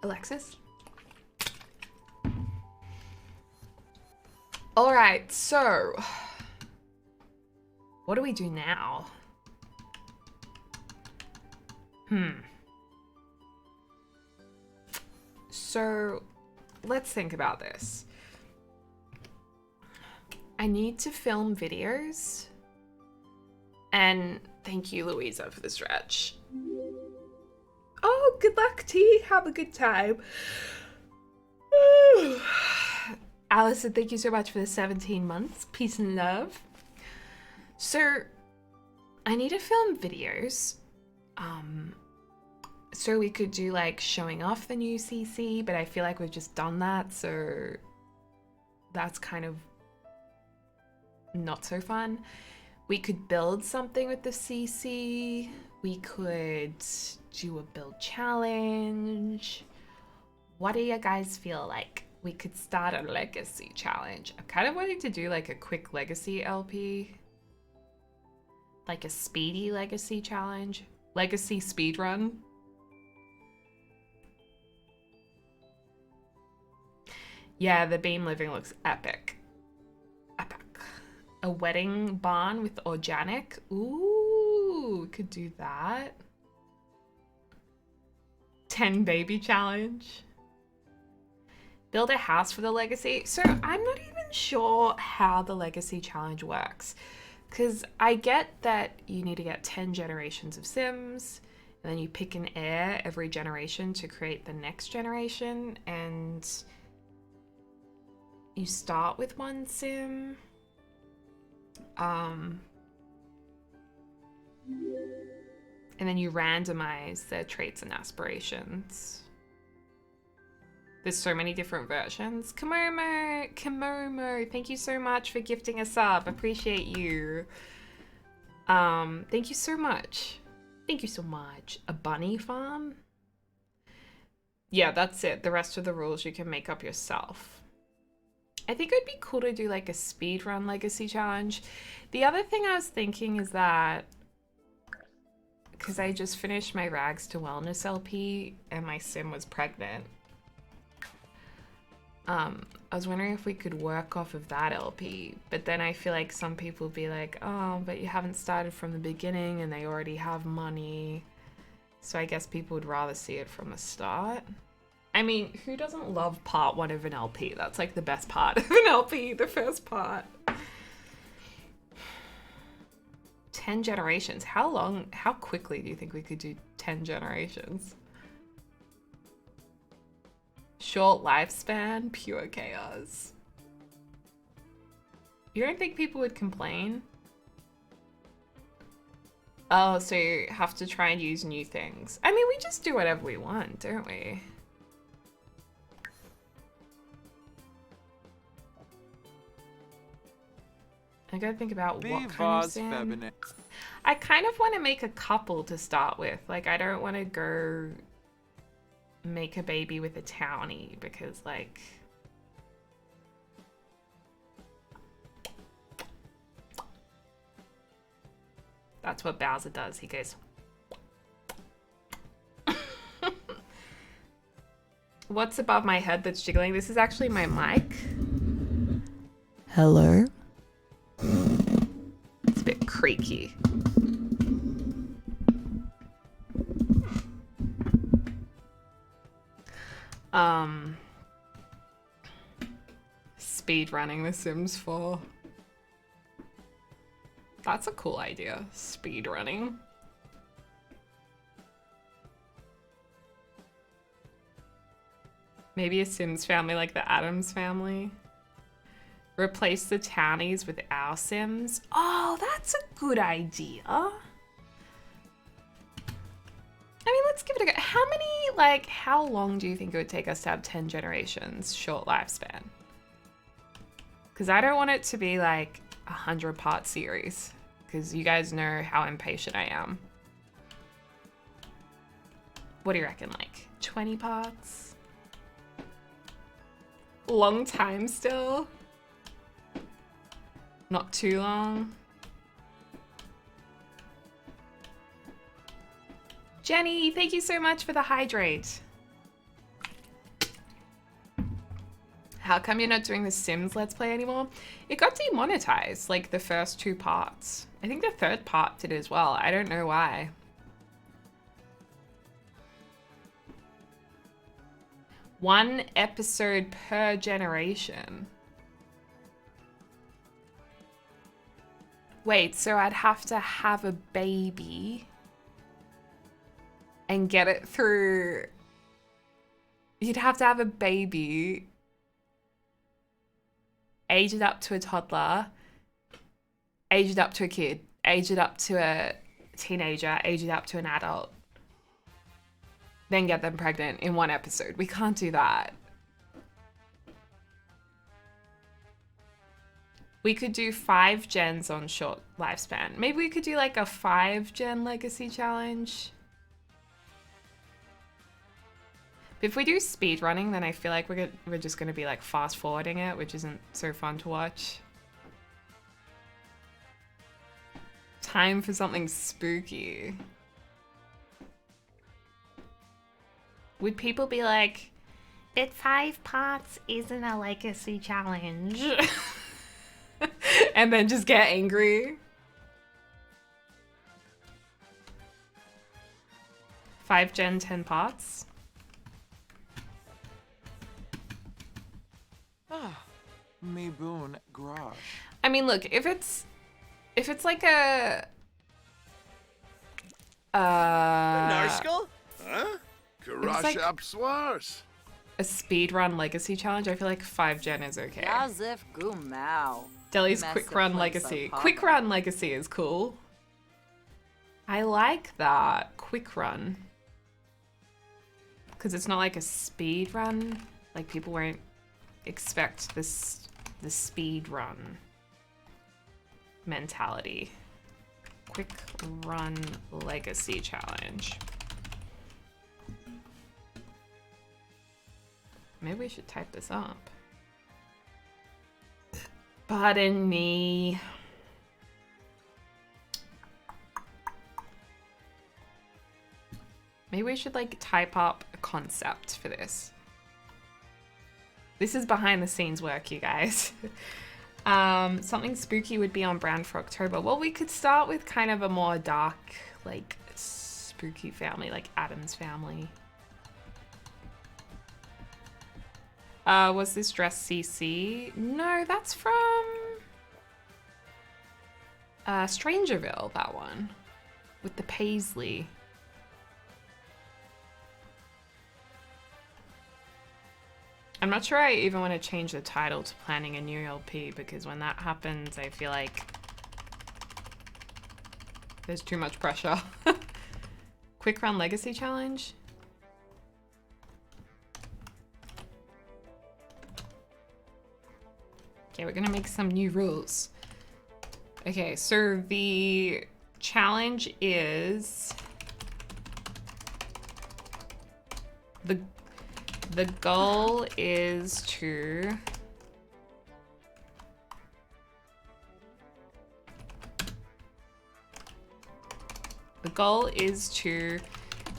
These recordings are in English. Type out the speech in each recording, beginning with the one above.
Alexis? All right, so what do we do now? So let's think about this. I need to film videos. And thank you, Louisa, for the stretch. Oh, good luck, T. Have a good time. Allison, thank you so much for the 17 months. Peace and love. So, I need to film videos. So we could do like showing off the new CC, but I feel like we've just done that, so that's kind of not so fun. We could build something with the CC. We could do a build challenge. What do you guys feel like? We could start a legacy challenge. I'm kind of wanting to do like a quick legacy LP. Like a speedy legacy challenge. Legacy speedrun. Yeah, the beam living looks epic. Epic. A wedding barn with organic. Ooh, could do that. 10 baby challenge. Build a house for the legacy. So I'm not even sure how the legacy challenge works. Because I get that you need to get 10 generations of Sims. And then you pick an heir every generation to create the next generation. And you start with one sim. And then you randomize their traits and aspirations. There's so many different versions. Kimomo, thank you so much for gifting a sub. Appreciate you. Thank you so much. Thank you so much. A bunny farm? Yeah, that's it. The rest of the rules you can make up yourself. I think it'd be cool to do like a speedrun legacy challenge. The other thing I was thinking is that, because I just finished my Rags to Wellness LP and my sim was pregnant. I was wondering if we could work off of that LP, but then I feel like some people would be like, oh, but you haven't started from the beginning and they already have money. So I guess people would rather see it from the start. I mean, who doesn't love part one of an LP? That's like the best part of an LP, the first part. 10 generations. How quickly do you think we could do 10 generations? Short lifespan, pure chaos. You don't think people would complain? Oh, so you have to try and use new things. I mean, we just do whatever we want, don't we? I gotta think about what kind of sim. I kind of want to make a couple to start with. Like, I don't want to go make a baby with a townie because, like, that's what Bowser does. He goes. What's above my head that's jiggling? This is actually my mic. Hello? It's a bit creaky. Speed running The Sims 4. That's a cool idea. Speed running. Maybe a Sims family like the Addams family. Replace the townies with our Sims. Oh, that's a good idea. I mean, let's give it a go. How long do you think it would take us to have 10 generations? Short lifespan. Because I don't want it to be like a 100-part series. Because you guys know how impatient I am. What do you reckon? Like 20 parts? Long time still? Not too long? Jenny, thank you so much for the hydrate. how come you're not doing the Sims Let's Play anymore? It got demonetized, like the first 2 parts. I think the 3rd part did as well. I don't know why. One episode per generation. Wait, so I'd have to have a baby and get it through... You'd have to have a baby, age it up to a toddler, age it up to a kid, age it up to a teenager, age it up to an adult, then get them pregnant in 1 episode. We can't do that. We could do 5 gens on short lifespan. Maybe we could do like a 5-gen legacy challenge. If we do speed running, then I feel like we're just gonna be like fast forwarding it, which isn't so fun to watch. Time for something spooky. Would people be like, but 5 parts isn't a legacy challenge? And then just get angry? 5 gen, 10 parts? Me boon grosh. I mean, look, if it's like a Narskal? Huh? It's like- Swars. a speedrun legacy challenge, I feel like 5 gen is okay. Yazif Gumau. Deli's Mess quick up run place legacy. of Quick Papa. run legacy is cool. I like that. Quick run. Because it's not like a speed run. Like people won't expect this the speed run mentality. Quick run legacy challenge. Maybe we should type this up. Pardon me. Maybe we should like type up a concept for this. This is behind the scenes work, you guys. Something spooky would be on brand for October. Well, we could start with kind of a more dark, like spooky family, like Adam's Family. Was this dress CC? No, that's from Strangerville, that one. With the paisley. I'm not sure I even want to change the title to Planning a New LP, because when that happens, I feel like there's too much pressure. Quick Run Legacy Challenge? Okay, we're gonna make some new rules. Okay, so the challenge is the goal is to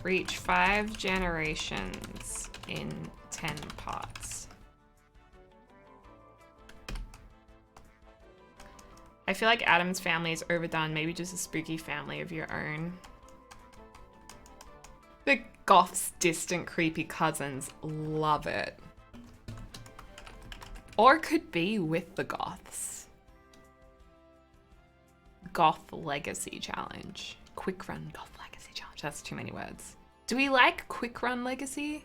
reach 5 generations in 10 parts. I feel like Adam's Family is overdone. Maybe just a spooky family of your own. The goth's distant, creepy cousins. Love it. Or it could be with the goths. Goth Legacy Challenge. Quick Run Goth Legacy Challenge. That's too many words. Do we like Quick Run Legacy?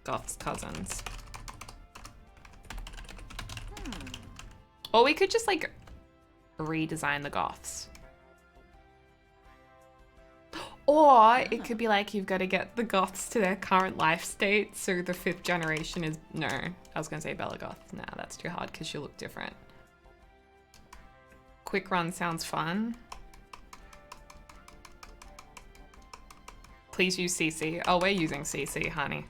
Goth's cousins. Or we could just like redesign the goths. Or it could be like you've got to get the goths to their current life state, so the 5th generation is... No, I was going to say Bella Goth. Nah, that's too hard because she'll look different. Quick Run sounds fun. Please use CC. Oh, we're using CC, honey.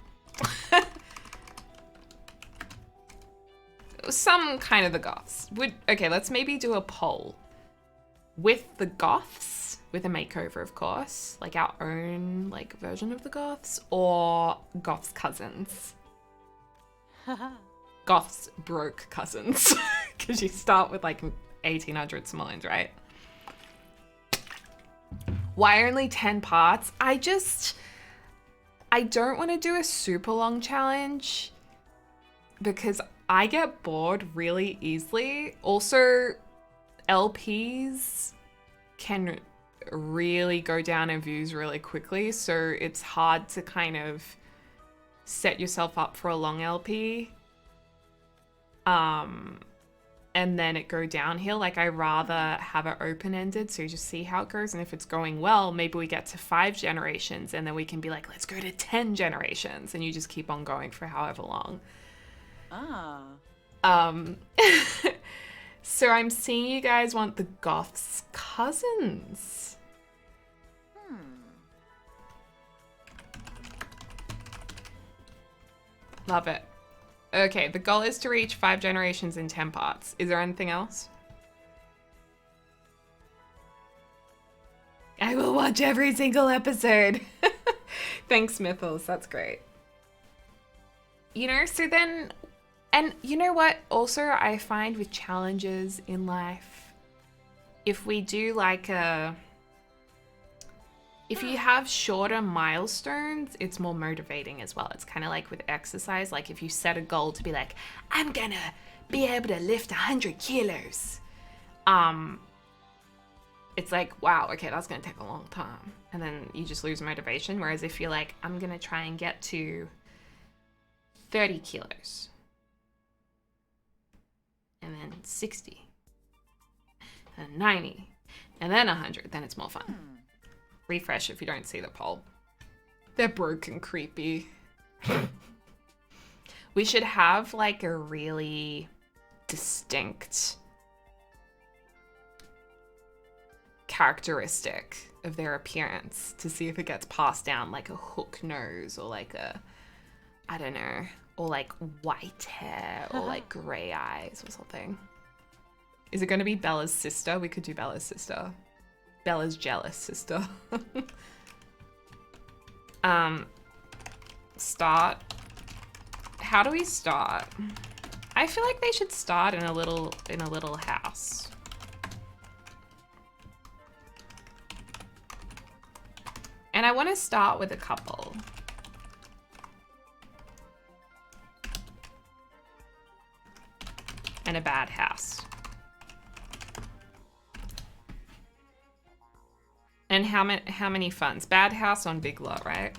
Some kind of the goths. Okay, let's maybe do a poll. With the goths, with a makeover, of course, like our own like version of the Goths, or Goths' cousins. Goths broke cousins, because you start with like 1800 simoleons, right? Why only 10 parts? I don't want to do a super long challenge because I get bored really easily. Also, LPs can really go down in views really quickly, so it's hard to kind of set yourself up for a long LP. And then it go downhill. Like, I rather have it open-ended, so you just see how it goes, and if it's going well, maybe we get to 5 generations, and then we can be like, let's go to 10 generations, and you just keep on going for however long. So I'm seeing you guys want the Goths' cousins. Love it. Okay, the goal is to reach 5 generations in 10 parts. Is there anything else? I will watch every single episode. Thanks, Mythos. That's great. You know, so then... And you know what? Also, I find with challenges in life, if we do like a... If you have shorter milestones, it's more motivating as well. It's kind of like with exercise. Like if you set a goal to be like, I'm gonna be able to lift 100 kilos. It's like, wow, okay, that's gonna take a long time. And then you just lose motivation. Whereas if you're like, I'm gonna try and get to 30 kilos. And then 60. And 90. And then 100. Then it's more fun. Refresh if you don't see the poll. They're broken creepy. We should have like a really distinct characteristic of their appearance to see if it gets passed down, like a hook nose or like a, I don't know, or like white hair or like gray eyes or something. Is it going to be Bella's sister? We could do Bella's sister. Bella's jealous sister. Start. How do we start? I feel like they should start in a little house. And I want to start with a couple. And a bad house. And how many funds? Bad house on big lot, right?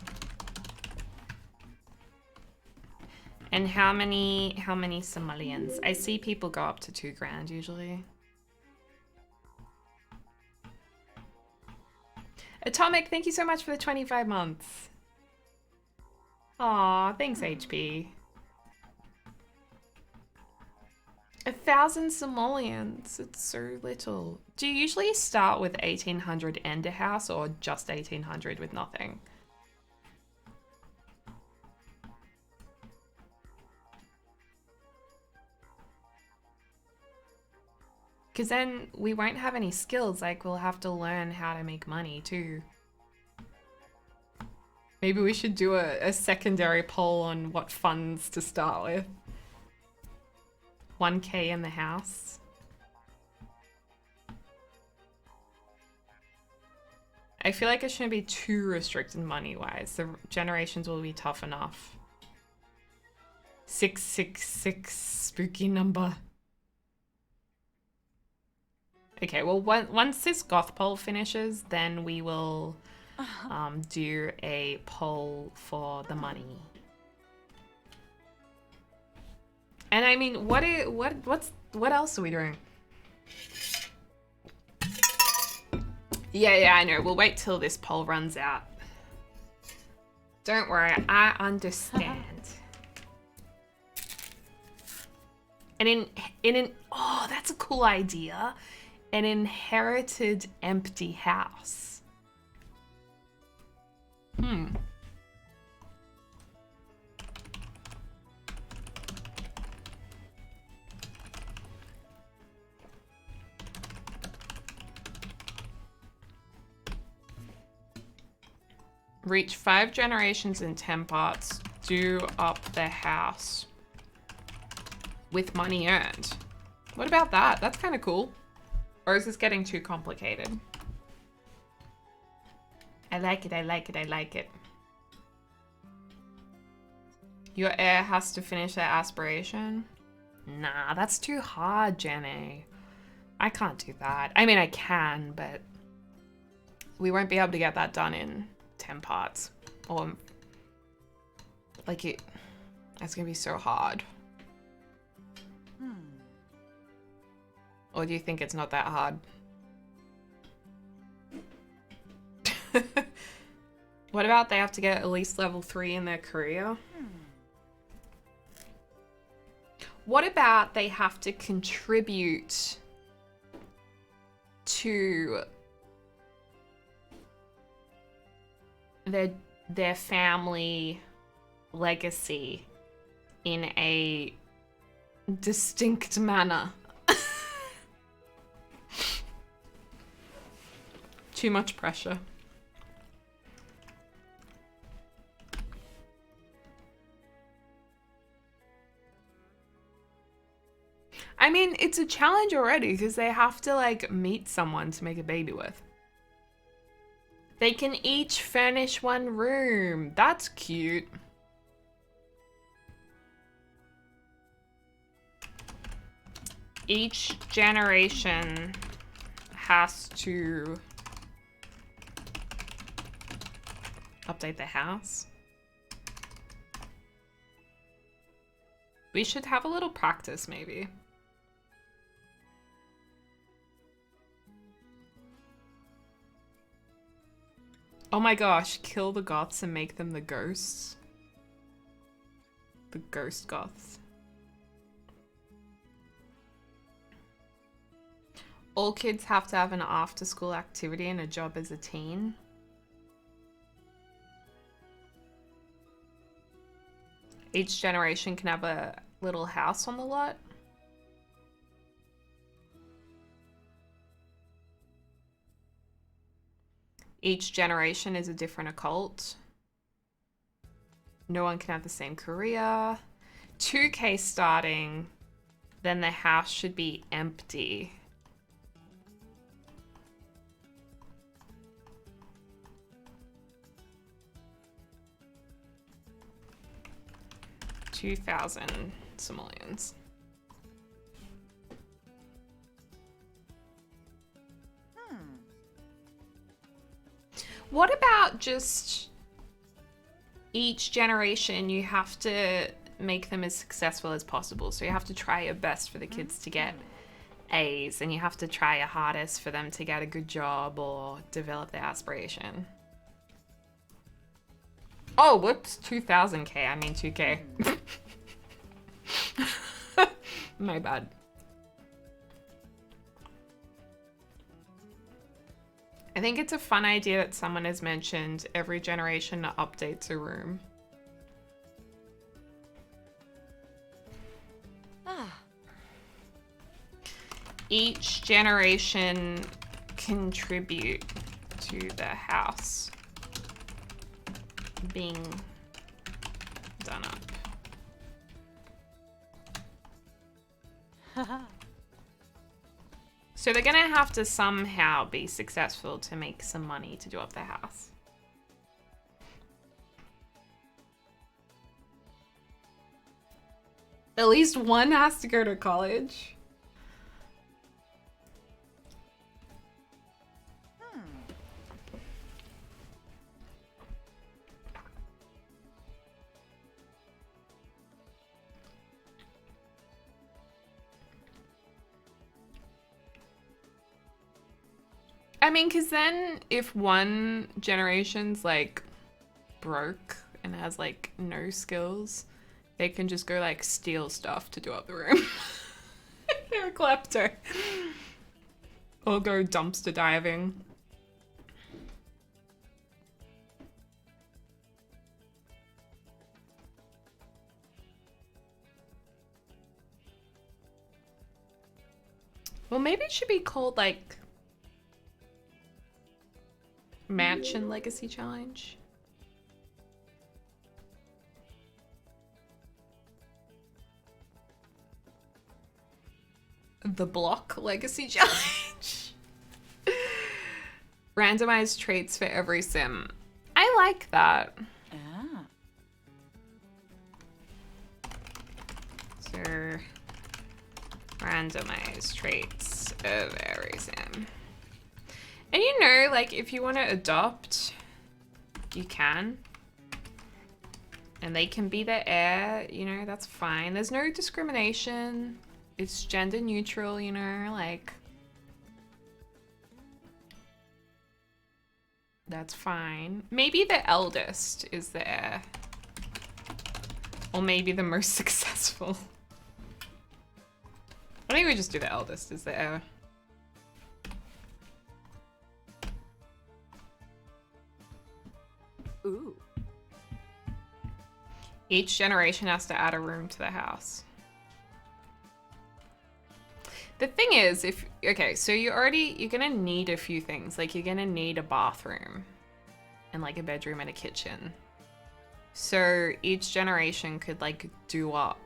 And how many simoleons? I see people go up to 2 grand usually. Atomic, thank you so much for the 25 months. Aw, thanks HP. 1,000 simoleons. It's so little. Do you usually start with 1800 and a house, or just 1800 with nothing? Because then we won't have any skills. Like, we'll have to learn how to make money too. Maybe we should do a secondary poll on what funds to start with. 1K in the house. I feel like it shouldn't be too restricted money-wise. The generations will be tough enough. 666, spooky number. Okay, well, once this goth poll finishes, then we will do a poll for the money. And I mean, what else are we doing? Yeah, I know. We'll wait till this poll runs out. Don't worry, I understand. And oh, that's a cool idea. An inherited empty house. Reach 5 generations in 10 parts. Do up the house with money earned. What about that? That's kind of cool. Or is this getting too complicated? I like it, I like it, I like it. Your heir has to finish their aspiration? Nah, that's too hard, Jenny. I can't do that. I mean, I can, but we won't be able to get that done in 10 parts. Or, like, it's gonna be so hard. Or do you think it's not that hard? What about they have to get at least level 3 in their career? What about they have to contribute to their family legacy in a distinct manner? Too much pressure. I mean, it's a challenge already because they have to like meet someone to make a baby with. They can each furnish one room. That's cute. Each generation has to update the house. We should have a little practice, maybe. Oh my gosh, kill the goths and make them the ghosts. The ghost goths. All kids have to have an after-school activity and a job as a teen. Each generation can have a little house on the lot. Each generation is a different occult. No one can have the same career. 2K starting, then the house should be empty. $2,000 simoleons. What about just each generation you have to make them as successful as possible? So you have to try your best for the kids to get A's, and you have to try your hardest for them to get a good job or develop their aspiration. Oh, whoops, 2,000K, I mean 2K. My bad. I think it's a fun idea that someone has mentioned every generation updates a room. Each generation contribute to the house being done up. So they're gonna have to somehow be successful to make some money to do up their house. At least one has to go to college. I mean, because then if one generation's like broke and has like no skills, they can just go like steal stuff to do up the room. They're a klepto. Or go dumpster diving. Well, maybe it should be called like Mansion Legacy Challenge. The block legacy challenge. Randomized traits for every sim. I like that. Ah. So, randomized traits of every sim. And you know, like, if you want to adopt, you can. And they can be the heir, you know, that's fine. There's no discrimination. It's gender neutral, you know, like... That's fine. Maybe the eldest is the heir. Or maybe the most successful. I think we just do the eldest as the heir. Ooh. Each generation has to add a room to the house. The thing is, okay, so you're gonna need a few things. Like, you're gonna need a bathroom and like a bedroom and a kitchen. So each generation could like do up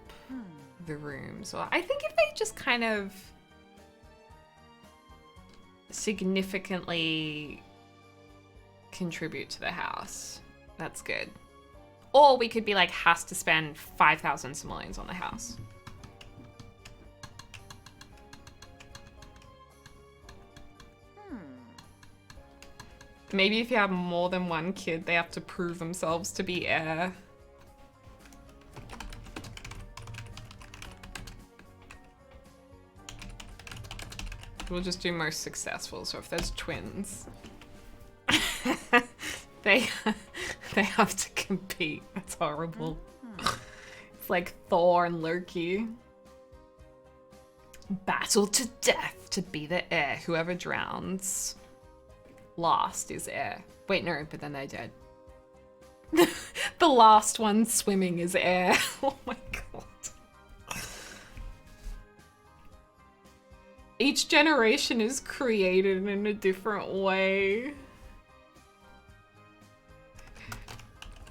the rooms. Or I think if they just kind of significantly contribute to the house, that's good. Or we could be like, has to spend 5,000 simoleons on the house. Maybe if you have more than one kid, they have to prove themselves to be heir. We'll just do most successful. So if there's twins, they have to compete. That's horrible. It's like Thor and Loki. Battle to death to be the heir. Whoever drowns last is heir. Wait, no, but then they're dead. The last one swimming is heir. Oh my god. Each generation is created in a different way.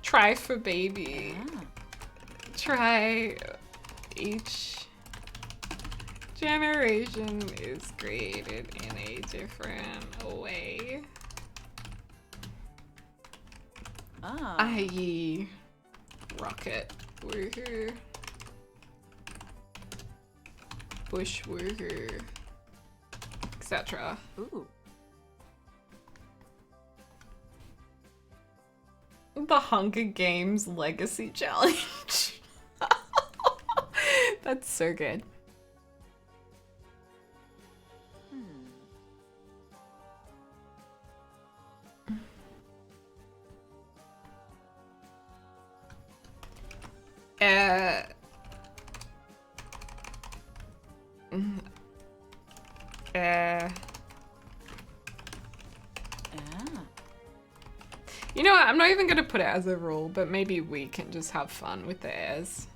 Try for baby. Try. Each generation is created in a different way. I.e. rocket, woohoo. Bush, woohoo. Etc. Ooh. The Hunger Games Legacy Challenge. That's so good. You know what? I'm not even gonna put it as a rule, but maybe we can just have fun with the heirs.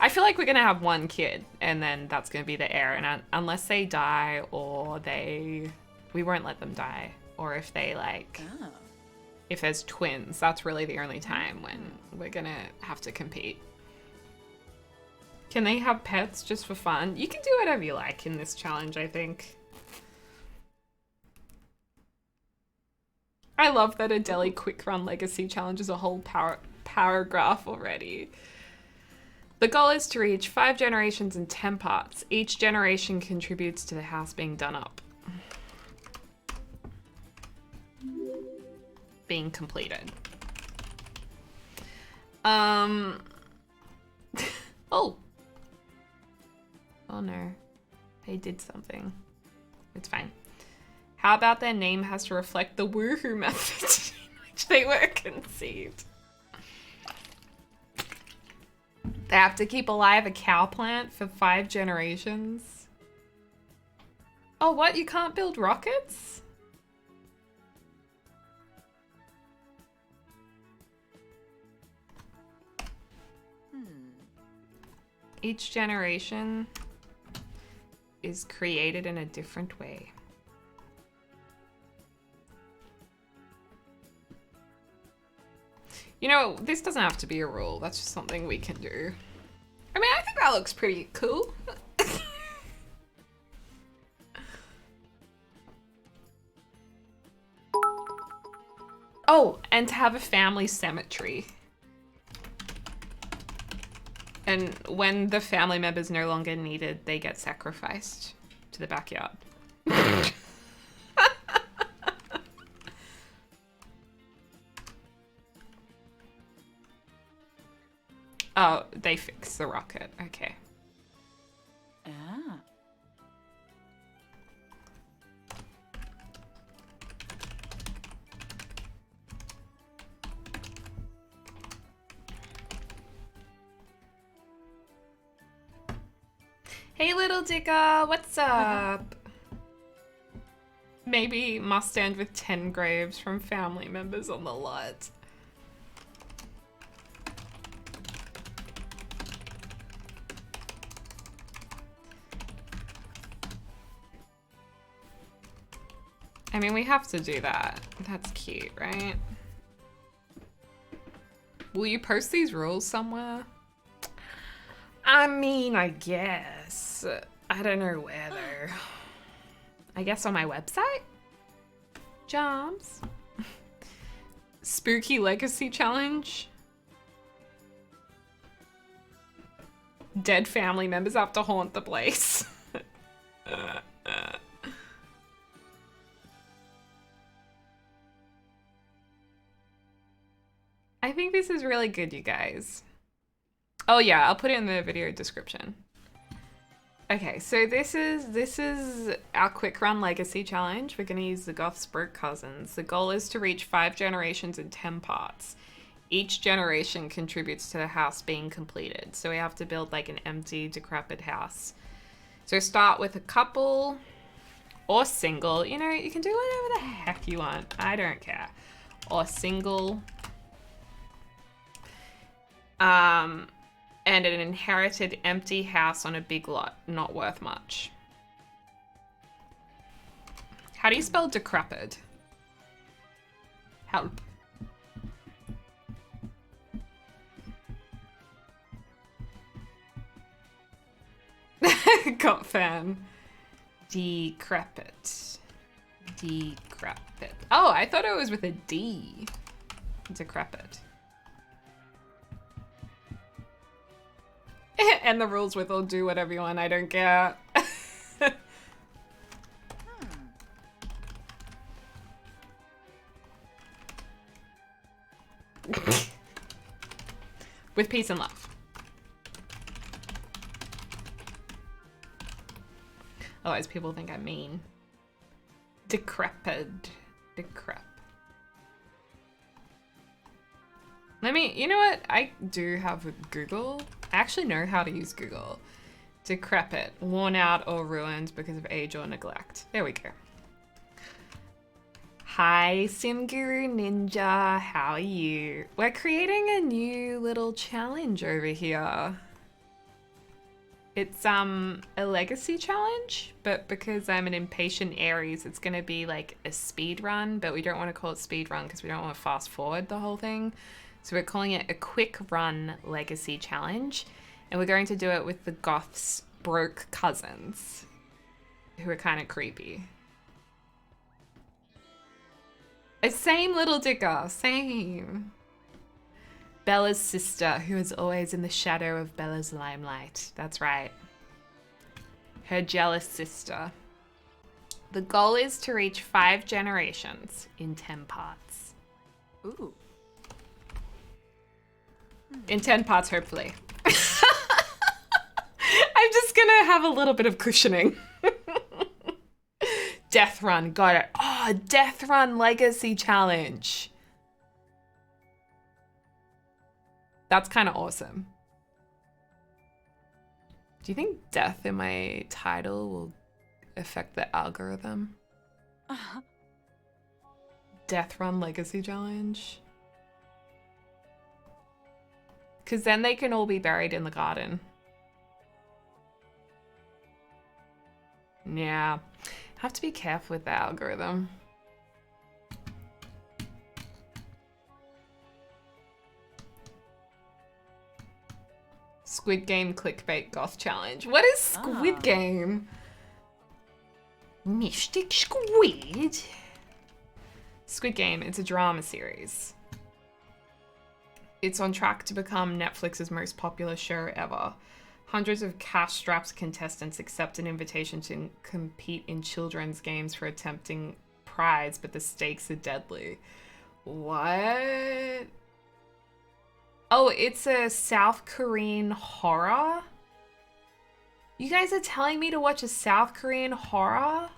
I feel like we're gonna have one kid, and then that's gonna be the heir, and unless they die or we won't let them die, or if they like, if there's twins, that's really the only time when we're gonna have to compete. Can they have pets just for fun? You can do whatever you like in this challenge, I think. I love that a Delhi Quick Run Legacy Challenge is a whole paragraph already. The goal is to reach 5 generations in 10 parts. Each generation contributes to the house being done up. Being completed. Oh. Oh no. They did something. It's fine. How about their name has to reflect the woohoo method in which they were conceived? They have to keep alive a cow plant for 5 generations. Oh, what? You can't build rockets? Each generation is created in a different way. You know, this doesn't have to be a rule. That's just something we can do. I mean, I think that looks pretty cool. Oh, and to have a family cemetery. And when the family member is no longer needed, they get sacrificed to the backyard. Oh, they fixed the rocket. Okay. Ah. Hey, little digger, what's up? Maybe must stand with 10 graves from family members on the lot. I mean, we have to do that. That's cute, right? Will you post these rules somewhere? I mean, I guess. I don't know where though. I guess on my website? Jobs. Spooky Legacy Challenge. Dead family members have to haunt the place. I think this is really good, you guys. Oh yeah, I'll put it in the video description. Okay, so this is our quick run legacy challenge. We're gonna use the Goth's broke cousins. The goal is to reach 5 generations in 10 parts. Each generation contributes to the house being completed. So we have to build like an empty, decrepit house. So start with a couple or single. You know, you can do whatever the heck you want. I don't care. Or single. And an inherited empty house on a big lot, not worth much. How do you spell decrepit? Help. Got fan. Decrepit. Decrepit. Oh, I thought it was with a D. Decrepit. And the rules with, I'll do whatever you want, I don't care. With peace and love. Otherwise people think I'm mean. Decrepit. Decrep. Let me, you know what? I do have Google. I actually know how to use Google. Decrepit, worn out or ruined because of age or neglect. There we go. Hi, Sim Guru Ninja. How are you? We're creating a new little challenge over here. It's a legacy challenge, but because I'm an impatient Aries, it's gonna be like a speed run, but we don't want to call it speed run because we don't want to fast forward the whole thing. So we're calling it a quick run legacy challenge, and we're going to do it with the Goth's broke cousins, who are kind of creepy. Same little dicker, same. Bella's sister, who is always in the shadow of Bella's limelight. That's right. Her jealous sister. The goal is to reach 5 generations in 10 parts. Ooh. In 10 parts, hopefully. I'm just gonna have a little bit of cushioning. Death Run, got it. Oh, Death Run Legacy Challenge. That's kind of awesome. Do you think death in my title will affect the algorithm? Death Run Legacy Challenge. Because then they can all be buried in the garden. Yeah. Have to be careful with the algorithm. Squid Game clickbait goth challenge. What is Squid Game? Mystic Squid? Squid Game, it's a drama series. It's on track to become Netflix's most popular show ever. Hundreds of cash-strapped contestants accept an invitation to compete in children's games for a tempting prize, but the stakes are deadly. What? Oh, it's a South Korean horror? You guys are telling me to watch a South Korean horror?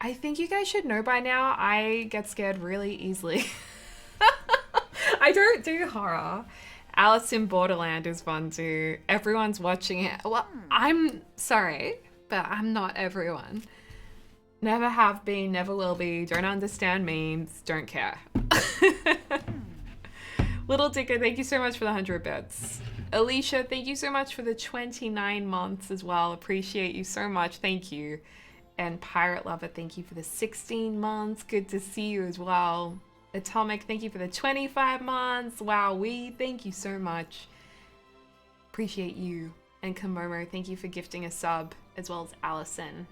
I think you guys should know by now, I get scared really easily. I don't do horror. Alice in Borderland is fun too. Everyone's watching it. Well, I'm sorry, but I'm not everyone. Never have been, never will be. Don't understand memes, don't care. Little Dicker, thank you so much for the 100 bits. Alicia, thank you so much for the 29 months as well. Appreciate you so much. Thank you. And Pirate Lover, thank you for the 16 months. Good to see you as well. Atomic, thank you for the 25 months. Wow, thank you so much. Appreciate you. And Komomo, thank you for gifting a sub, as well as Allison.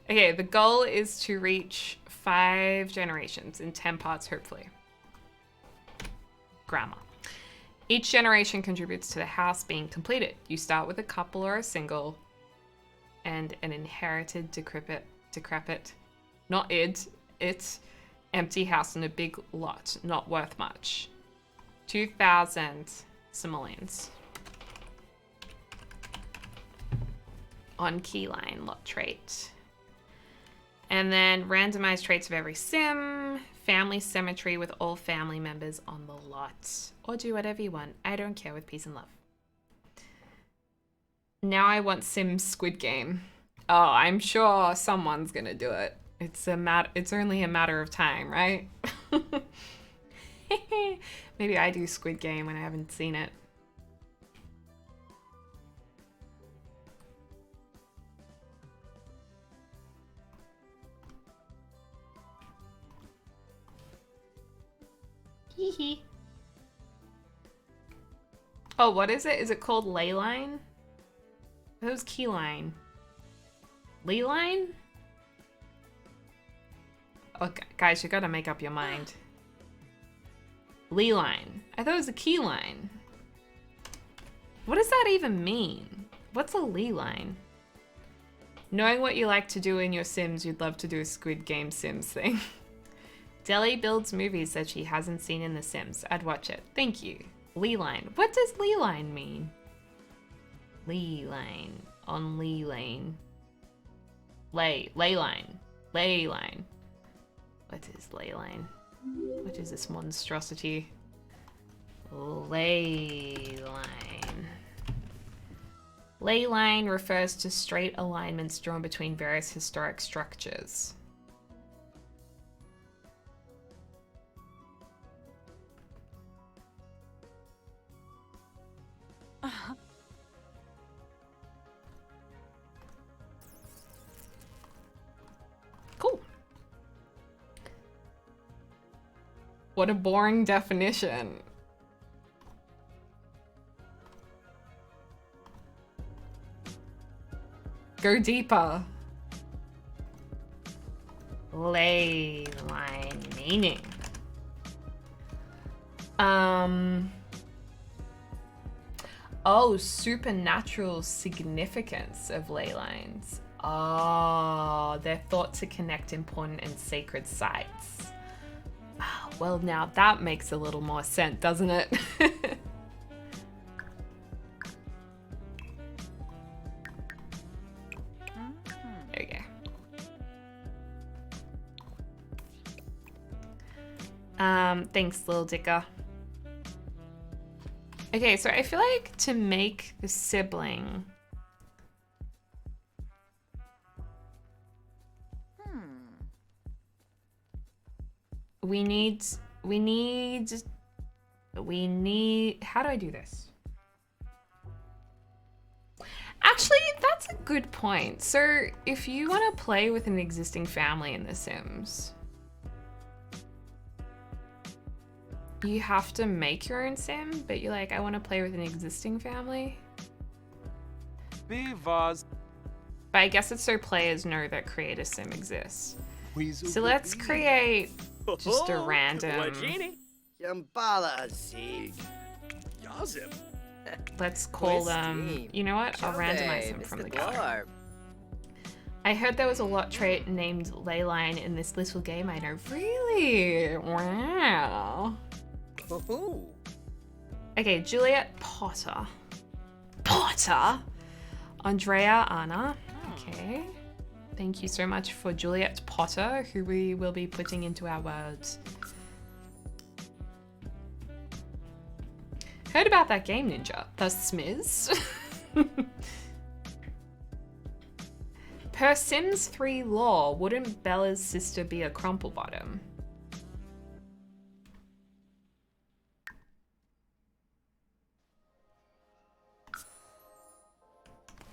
Okay, the goal is to reach 5 generations in 10 parts, hopefully. Grammar. Each generation contributes to the house being completed. You start with a couple or a single and an inherited decrepit, not it, empty house in a big lot, not worth much. 2,000 simoleons. On keyline, lot trait. And then randomized traits of every sim, family symmetry with all family members on the lot. Or do whatever you want. I don't care, with peace and love. Now I want Sim Squid Game. Oh, I'm sure someone's gonna do it. It's only a matter of time, right? Maybe I do Squid Game when I haven't seen it. Hee. Oh, what is it? Is it called Leyline? That was Keyline. Leyline? Oh, guys, you gotta make up your mind. Leyline. I thought it was a keyline. What does that even mean? What's a leyline? Knowing what you like to do in your Sims, you'd love to do a Squid Game Sims thing. Deli builds movies that she hasn't seen in The Sims. I'd watch it. Thank you. Leyline. What does leyline mean? Leyline. On Leyline. Leyline. Leyline. What is leyline? What is this monstrosity? Leyline. Leyline refers to straight alignments drawn between various historic structures. Cool. What a boring definition. Go deeper. Ley line meaning. Oh, supernatural significance of ley lines. Oh, they're thought to connect important and sacred sites. Oh, well, now that makes a little more sense, doesn't it? Okay. Thanks, Lil Dicker. Okay, so I feel like to make the sibling, we need, how do I do this? Actually, that's a good point. So if you want to play with an existing family in The Sims, you have to make your own sim, but you're like, I want to play with an existing family. be was. But I guess it's so players know that Create a Sim exists. Weasel So let's create just a Oh, random. Wajini. Yambala Zig. Yazip. Let's call them. You know what? I'll randomize them from the go. I heard there was a lot trait named Leyline in this little game. I know. Really? Wow. Okay, Juliet Potter. Potter? Andrea Anna. Okay. Thank you so much for Juliet Potter, who we will be putting into our words. Heard about that game, Ninja. The Smiz. Per Sims 3 law, wouldn't Bella's sister be a crumple bottom?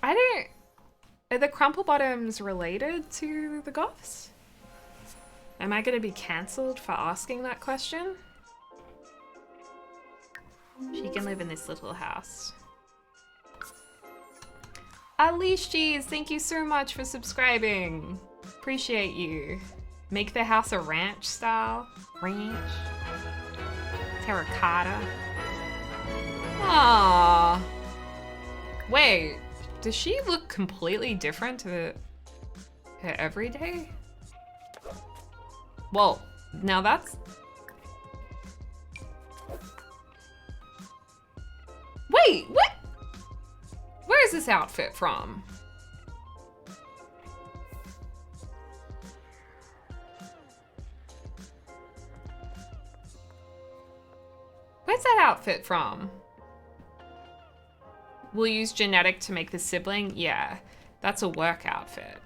I don't... Are the crumple bottoms related to the goths? Am I going to be cancelled for asking that question? She can live in this little house. Alishis, thank you so much for subscribing. Appreciate you. Make the house a ranch style. Ranch. Terracotta. Aww. Wait, does she look completely different to her everyday? Well, now that's... Wait, what? Where is this outfit from? Where's that outfit from? We'll use genetic to make the sibling? Yeah, that's a work outfit.